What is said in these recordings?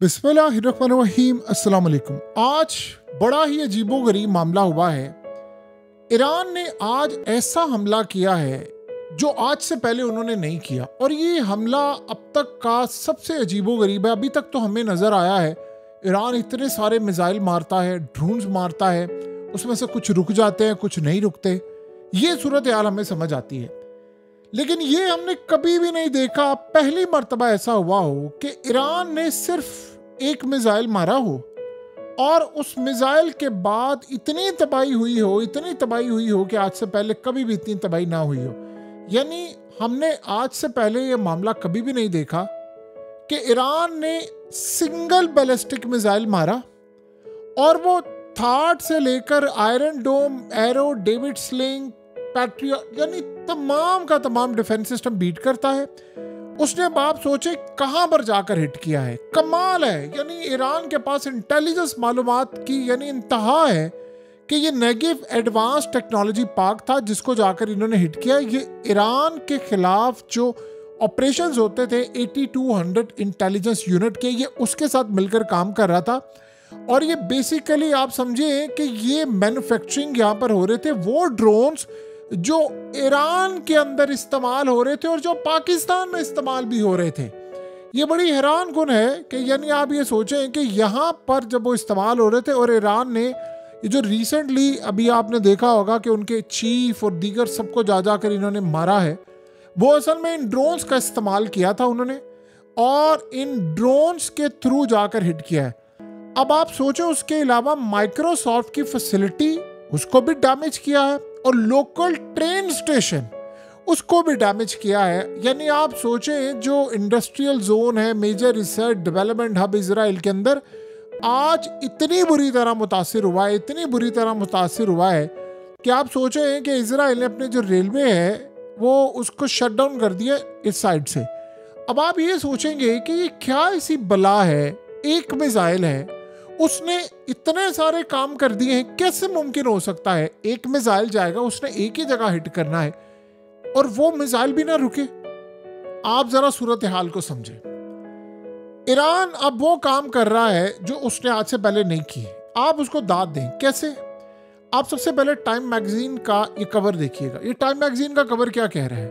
बिस्मिल्लाहिर्रहमानिर्रहीम। अस्सलाम वालेकुम। आज बड़ा ही अजीबोगरीब मामला हुआ है। ईरान ने आज ऐसा हमला किया है जो आज से पहले उन्होंने नहीं किया, और ये हमला अब तक का सबसे अजीबोगरीब है। अभी तक तो हमें नज़र आया है ईरान इतने सारे मिसाइल मारता है, ड्रोन्स मारता है, उसमें से कुछ रुक जाते हैं, कुछ नहीं रुकते। ये सूरत हाल हमें समझ आती है, लेकिन ये हमने कभी भी नहीं देखा पहली मर्तबा ऐसा हुआ हो कि ईरान ने सिर्फ एक मिसाइल मारा हो और उस मिसाइल के बाद इतनी तबाही हुई हो कि आज से पहले कभी भी इतनी तबाही ना हुई हो। यानी हमने आज से पहले ये मामला कभी भी नहीं देखा कि ईरान ने सिंगल बैलिस्टिक मिसाइल मारा और वो थाट से लेकर आयरन डोम, एरो, डेविड स्लिंग, पैट्रियट, यानी तमाम का तमाम डिफेंस सिस्टम बीट करता है। उसने अब आप सोचे कहां पर जाकर हिट किया है। कमाल है, यानी ईरान के पास इंटेलिजेंस मालूमात की यानी इंतहा है कि ये नेगेटिव एडवांस टेक्नोलॉजी पार्क था जिसको जाकर इन्होंने हिट किया। ये ईरान के खिलाफ जो ऑपरेशंस होते थे 8200 इंटेलिजेंस यूनिट के, ये उसके साथ मिलकर काम कर रहा था। और ये बेसिकली आप समझिए कि ये मैन्युफैक्चरिंग यहाँ पर हो रहे थे वो ड्रोन्स जो ईरान के अंदर इस्तेमाल हो रहे थे और जो पाकिस्तान में इस्तेमाल भी हो रहे थे। ये बड़ी हैरान कुन है कि यानी आप ये सोचें कि यहाँ पर जब वो इस्तेमाल हो रहे थे और ईरान ने ये जो रिसेंटली अभी आपने देखा होगा कि उनके चीफ और दीगर सबको जा जाकर इन्होंने मारा है, वो असल में इन ड्रोन्स का इस्तेमाल किया था उन्होंने और इन ड्रोन्स के थ्रू जाकर हिट किया है। अब आप सोचो उसके अलावा माइक्रोसॉफ्ट की फैसिलिटी उसको भी डैमेज किया है और लोकल ट्रेन स्टेशन उसको भी डैमेज किया है। यानी आप सोचें जो इंडस्ट्रियल जोन है, major research development hub Israel के अंदर, आज इतनी बुरी तरह मुतासिर हुआ है कि आप सोचें कि इजराइल ने अपने जो रेलवे है वो उसको शट डाउन कर दिया इस साइड से। अब आप ये सोचेंगे कि ये क्या ऐसी बला है, एक मिसाइल है, उसने इतने सारे काम कर दिए हैं, कैसे मुमकिन हो सकता है एक मिसाइल जाएगा, उसने एक ही जगह हिट करना है और वो मिसाइल भी ना रुके। आप जरा सूरत हाल को समझें। ईरान अब वो काम कर रहा है जो उसने आज से पहले नहीं किए। आप उसको दाद दें कैसे? आप सबसे पहले टाइम मैगजीन का ये कवर देखिएगा। ये टाइम मैगजीन का कवर क्या कह रहा है,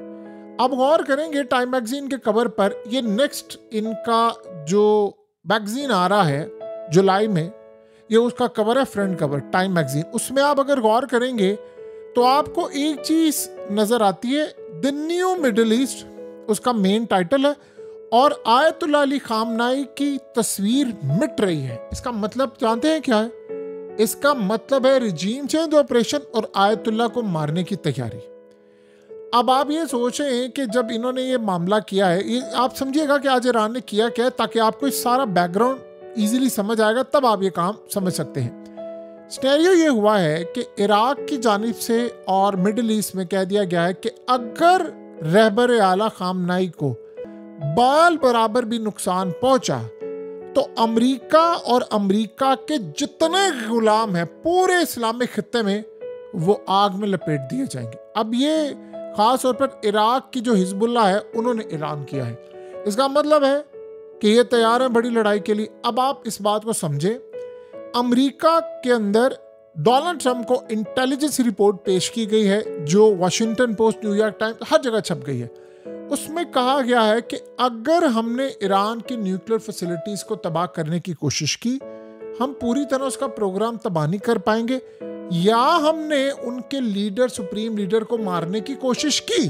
आप गौर करेंगे टाइम मैगजीन के कवर पर। ये नेक्स्ट इनका जो मैगजीन आ रहा है जुलाई में, ये उसका कवर है, फ्रंट कवर टाइम मैगजीन। उसमें आप अगर गौर करेंगे तो आपको एक चीज नजर आती है, द न्यू मिडिल ईस्ट उसका मेन टाइटल है और आयतुल्लाह अली खामनाई की तस्वीर मिट रही है। इसका मतलब जानते हैं क्या है? इसका मतलब है रिजीम चेंज ऑपरेशन और आयतुल्लाह को मारने की तैयारी। अब आप ये सोचें कि जब इन्होंने ये मामला किया है, ये आप समझिएगा कि आज ईरान ने किया क्या है, ताकि आपको इस सारा बैकग्राउंड इजीली समझ आएगा, तब आप ये काम समझ सकते हैं। स्टेरियो ये हुआ है कि इराक की जानिब से और मिडिल ईस्ट में कह दिया गया है कि अगर रहबर आला खामनाई को बाल बराबर भी नुकसान पहुंचा तो अमेरिका और अमेरिका के जितने गुलाम हैं पूरे इस्लामिक खित्ते में वो आग में लपेट दिए जाएंगे। अब ये खास तौर पर इराक की जो हिजबुल्लाह है उन्होंने ऐलान किया है। इसका मतलब है कि ये तैयार है बड़ी लड़ाई के लिए। अब आप इस बात को समझें, अमेरिका के अंदर डोनाल्ड ट्रंप को इंटेलिजेंस रिपोर्ट पेश की गई है जो वॉशिंगटन पोस्ट, न्यूयॉर्क टाइम्स, हर जगह छप गई है। उसमें कहा गया है कि अगर हमने ईरान की न्यूक्लियर फैसिलिटीज को तबाह करने की कोशिश की, हम पूरी तरह उसका प्रोग्राम तबाह नहीं कर पाएंगे, या हमने उनके लीडर, सुप्रीम लीडर को मारने की कोशिश की,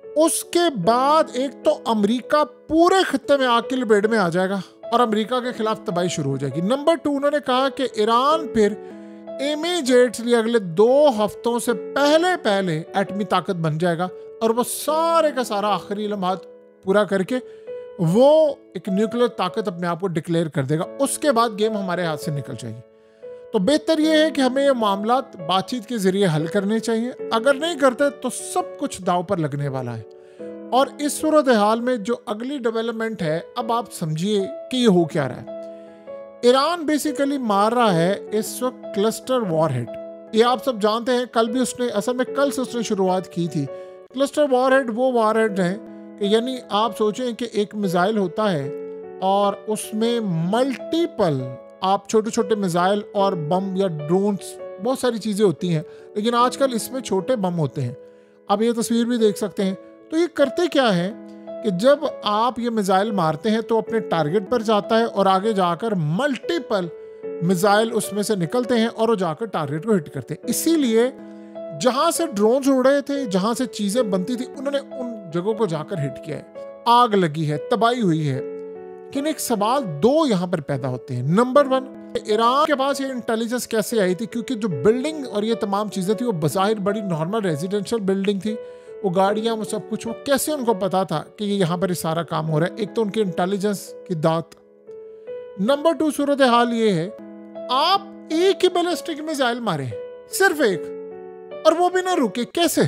उसके बाद एक तो अमेरिका पूरे खित्ते में आग की लपेट में आ जाएगा और अमेरिका के खिलाफ तबाही शुरू हो जाएगी। नंबर 2, उन्होंने कहा कि ईरान फिर इमीडिएटली अगले 2 हफ्तों से पहले एटमी ताकत बन जाएगा और वो सारे का सारा आखिरी लम्हात पूरा करके वो एक न्यूक्लियर ताकत अपने आप को डिक्लेयर कर देगा। उसके बाद गेम हमारे हाथ से निकल जाएगी। तो बेहतर यह है कि हमें ये मामला बातचीत के जरिए हल करने चाहिए। अगर नहीं करते तो सब कुछ दांव पर लगने वाला है। और इस सूरत हाल में जो अगली डेवलपमेंट है, अब आप समझिए कि ये हो क्या रहा है। ईरान बेसिकली मार रहा है इस वक्त क्लस्टर वॉरहेड। ये आप सब जानते हैं, कल भी उसने, असल में कल से उसने शुरुआत की थी। क्लस्टर वॉरहेड वो वॉरहेड हैं कि यानी आप सोचें कि एक मिसाइल होता है और उसमें मल्टीपल आप छोटे छोटे मिसाइल और बम या ड्रोन्स, बहुत सारी चीज़ें होती हैं, लेकिन आजकल इसमें छोटे बम होते हैं। आप ये तस्वीर भी देख सकते हैं। तो ये करते क्या है कि जब आप ये मिसाइल मारते हैं तो अपने टारगेट पर जाता है और आगे जाकर मल्टीपल मिसाइल उसमें से निकलते हैं और वो जाकर टारगेट को हिट करते हैं। इसीलिए जहां से ड्रोन्स उड़ रहे थे, जहां से चीजें बनती थी, उन्होंने उन जगहों को जाकर हिट किया है। आग लगी है, तबाही हुई है। लेकिन एक सवाल दो यहां पर पैदा होते हैं। नंबर 1, ईरान के पास ये इंटेलिजेंस कैसे आई थी? क्योंकि जो बिल्डिंग और ये तमाम चीजें थी वो बज़ाहिर बड़ी नॉर्मल रेजिडेंशियल बिल्डिंग थी, वो गाड़ियां, वो सब कुछ, वो कैसे उनको पता था कि ये यहाँ पर सारा काम हो रहा है? एक तो उनके इंटेलिजेंस की दात। नंबर 2 सूरत हाल ये है, आप एक ही बैलिस्टिक मिसाइल मारे, सिर्फ एक, और वो भी ना रुके, कैसे?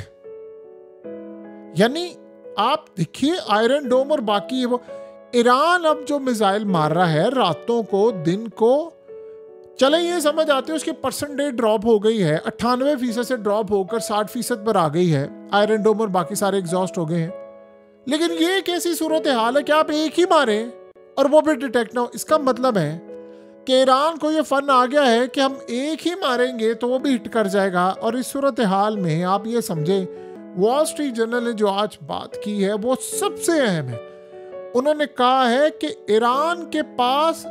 यानी आप देखिए आयरन डोम और बाकी वो ईरान अब जो मिसाइल मार रहा है रातों को, दिन को, चले ये समझ आते हैं उसकी परसेंटेज ड्रॉप हो गई है, 98% से ड्रॉप होकर 60% पर आ गई है। आयरन डोम और बाकी सारे एग्जॉस्ट हो गए हैं। लेकिन ये एक ऐसी सूरत हाल है कि आप एक ही मारे और वो भी डिटेक्ट ना हो। इसका मतलब है कि ईरान को ये फन आ गया है कि हम एक ही मारेंगे तो वो भी हिट कर जाएगा। और इस सूरत हाल में आप ये समझे, वॉल स्ट्रीट जर्नल ने जो आज बात की है वो सबसे अहम है। उन्होंने कहा है कि ईरान के पास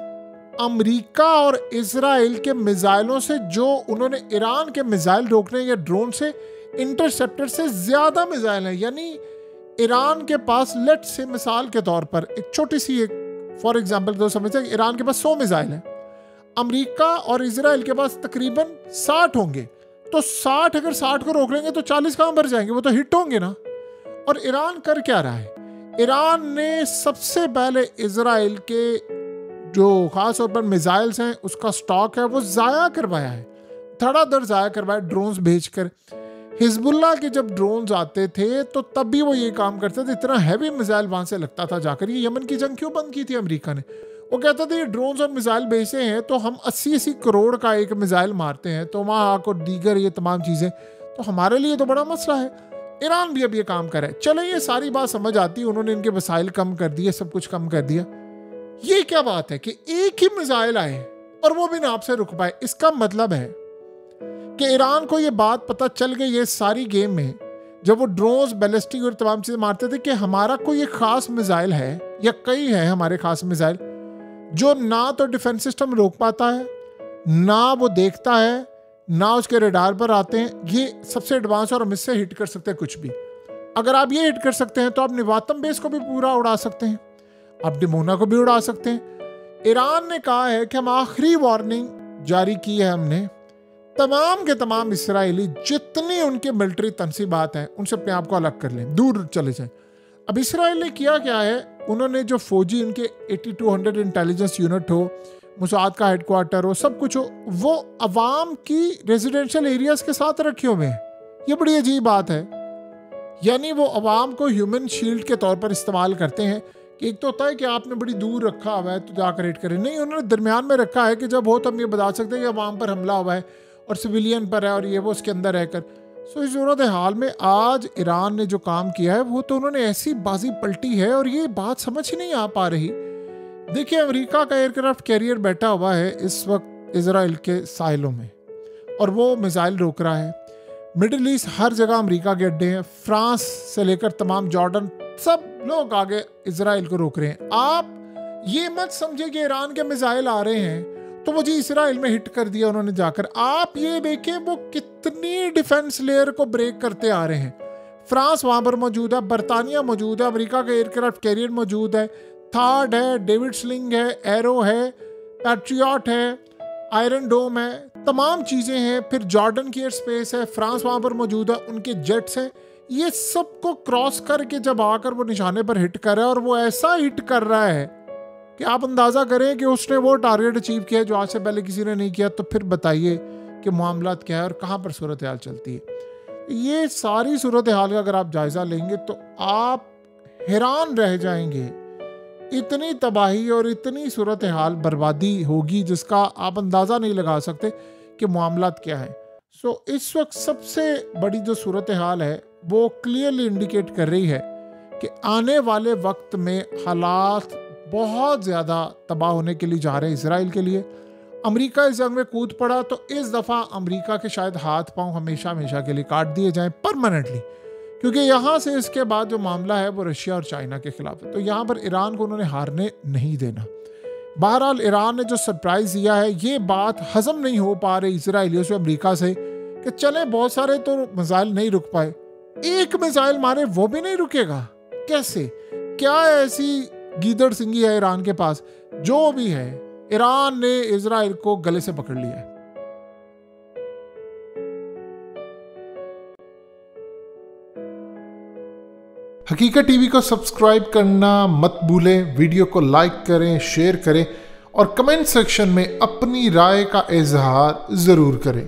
अमेरिका और इजराइल के मिसाइलों से, जो उन्होंने ईरान के मिसाइल रोकने या ड्रोन से, इंटरसेप्टर से ज्यादा मिसाइल है। यानी ईरान के पास, लेट से मिसाल के तौर पर एक छोटी सी, एक फॉर एग्जांपल तो समझते हैं, ईरान के पास 100 मिसाइल है, अमेरिका और इजराइल के पास तकरीबन 60 होंगे। तो 60 अगर 60 को रोक लेंगे तो 40 कहां भर जाएंगे? वो तो हिट होंगे ना। और ईरान कर क्या रहा है? ईरान ने सबसे पहले इजराइल के जो खास तौर पर मिसाइल्स हैं उसका स्टॉक है वो ज़ाया करवाया है, धड़ाधड़ ज़ाया करवाया ड्रोन्स भेजकर। हिजबुल्लाह के जब ड्रोन्स आते थे तो तब भी वो ये काम करते थे, इतना हैवी मिसाइल वहाँ से लगता था जाकर। ये यमन की जंग क्यों बंद की थी अमेरिका ने? वो कहता था ये ड्रोन्स और मिसाइल भेजते हैं तो हम 80-80 करोड़ का एक मिसाइल मारते हैं, तो वहाँ आकर दीगर ये तमाम चीज़ें, तो हमारे लिए तो बड़ा मसला है। ईरान भी अब ये काम करे। चलो ये सारी बात समझ आती है, उन्होंने इनके वसाइल कम कर दिए, सब कुछ कम कर दिया। ये क्या बात है कि एक ही मिसाइल आए और वो भी ना आपसे रुक पाए? इसका मतलब है कि ईरान को ये बात पता चल गई है सारी गेम में, जब वो ड्रोन्स, बैलिस्टिक और तमाम चीजें मारते थे, कि हमारा कोई एक खास मिसाइल है या कई है हमारे खास मिसाइल जो ना तो डिफेंस सिस्टम रोक पाता है, ना वो देखता है, ना उसके रडार पर आते हैं। ये सबसे एडवांस और हम इससे हिट कर सकते हैं कुछ भी। अगर आप ये हिट कर सकते हैं तो आप निवातम बेस को भी पूरा उड़ा सकते हैं, आप डिमोना को भी उड़ा सकते हैं। ईरान ने कहा है कि हम आखिरी वार्निंग जारी की है हमने, तमाम के तमाम इसराइली जितनी उनके मिलिट्री तनसीबात हैं उनसे अपने आप को अलग कर लें, दूर चले जाएं। अब इसराइल ने किया क्या है, उन्होंने जो फौजी उनके 8200 इंटेलिजेंस यूनिट हो, मुसाद का हेडक्वार्टर हो, सब कुछ हो, वो अवाम की रेजिडेंशियल एरियाज के साथ रखे हुए हैं। ये बड़ी अजीब बात है। यानी वो अवाम को ह्यूमन शील्ड के तौर पर इस्तेमाल करते हैं। एक तो होता है कि आपने बड़ी दूर रखा हुआ है तो जाकर हिट करें, नहीं, उन्होंने दरमियान में रखा है कि जब हो तब ये बता सकते हैं कि अवाम पर हमला हुआ है और सिविलियन पर है और ये वो उसके अंदर रहकर। सो इस सूरत हाल में आज ईरान ने जो काम किया है वो तो उन्होंने ऐसी बाजी पलटी है और ये बात समझ ही नहीं आ पा रही। देखिए अमेरिका का एयरक्राफ्ट कैरियर बैठा हुआ है इस वक्त इजराइल के साहिलों में और वो मिसाइल रोक रहा है। मिडिल ईस्ट हर जगह अमेरिका के अड्डे हैं, फ्रांस से लेकर तमाम जॉर्डन, सब लोग आगे इजराइल को रोक रहे हैं। आप ये मत समझे कि ईरान के मिसाइल आ रहे हैं तो वो जी इसराइल में हिट कर दिया उन्होंने जाकर। आप ये देखें वो कितनी डिफेंस लेयर को ब्रेक करते आ रहे हैं। फ्रांस वहां पर मौजूद है, बरतानिया मौजूद है, अमेरिका का एयरक्राफ्ट कैरियर मौजूद है, थार्ड है, डेविड स्लिंग है, एरो है, पैट्रियट है, आयरन डोम है, तमाम चीजें हैं। फिर जॉर्डन की एयर स्पेस है, फ्रांस वहां पर मौजूद है, उनके जेट्स हैं। ये सबको क्रॉस करके जब आकर वो निशाने पर हिट कर रहा है और वो ऐसा हिट कर रहा है कि आप अंदाजा करें कि उसने वो टारगेट अचीव किया जो आज से पहले किसी ने नहीं किया। तो फिर बताइए कि मामलात क्या है और कहाँ पर सूरत हाल चलती है। ये सारी सूरत हाल का अगर आप जायजा लेंगे तो आप हैरान रह जाएंगे। इतनी तबाही और इतनी सूरत हाल, बर्बादी होगी जिसका आप अंदाजा नहीं लगा सकते कि मामलात क्या है। सो इस वक्त सबसे बड़ी जो सूरत हाल है वो क्लियरली इंडिकेट कर रही है कि आने वाले वक्त में हालात बहुत ज़्यादा तबाह होने के लिए जा रहे हैं इसराइल के लिए। अमेरिका इस जंग में कूद पड़ा तो इस दफ़ा अमेरिका के शायद हाथ पांव हमेशा हमेशा के लिए काट दिए जाएं परमानेंटली, क्योंकि यहाँ से इसके बाद जो मामला है वो रशिया और चाइना के खिलाफ है। तो यहाँ पर ईरान को उन्होंने हारने नहीं देना। बहरहाल ईरान ने जो सरप्राइज़ दिया है, ये बात हजम नहीं हो पा रही इसराइलियों से, अमेरिका से, कि चले बहुत सारे तो मिसाइल नहीं रुक पाए, एक मिसाइल मारे वो भी नहीं रुकेगा। कैसे? क्या ऐसी गीदड़ सिंगी है ईरान के पास? जो भी है, ईरान ने इजराइल को गले से पकड़ लिया है। हकीकत टीवी को सब्सक्राइब करना मत भूलें, वीडियो को लाइक करें, शेयर करें और कमेंट सेक्शन में अपनी राय का इजहार जरूर करें।